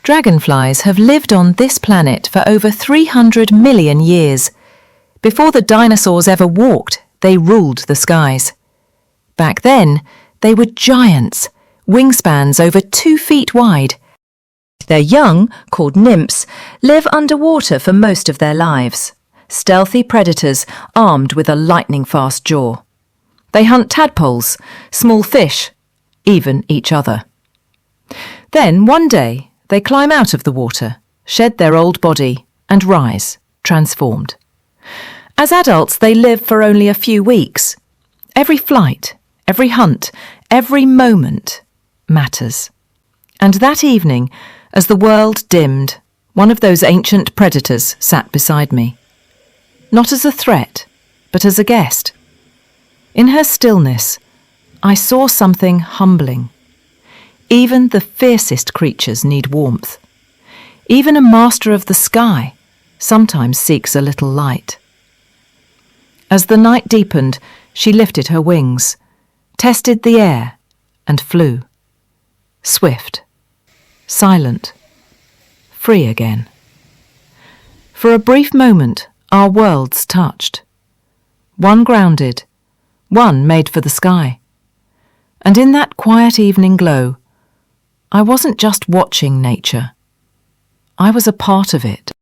Dragonflies have lived on this planet for over 300 million years. Before the dinosaurs ever walked, they ruled the skies. Back then, they were giants, wingspans over 2 feet wide. Their young, called nymphs, live underwater for most of their lives. Stealthy predators armed with a lightning-fast jaw. They hunt tadpoles, small fish, even each other. Then, one day, they climb out of the water, shed their old body, and rise, transformed. As adults, they live for only a few weeks. Every flight, every hunt, every moment matters. And that evening, as the world dimmed, one of those ancient predators sat beside me. Not as a threat, but as a guest. In her stillness, I saw something humbling. Even the fiercest creatures need warmth. Even a master of the sky sometimes seeks a little light. As the night deepened, she lifted her wings, tested the air, and flew. Swift, silent, free again. For a brief moment, our worlds touched. One grounded, one made for the sky. And in that quiet evening glow, I wasn't just watching nature. I was a part of it.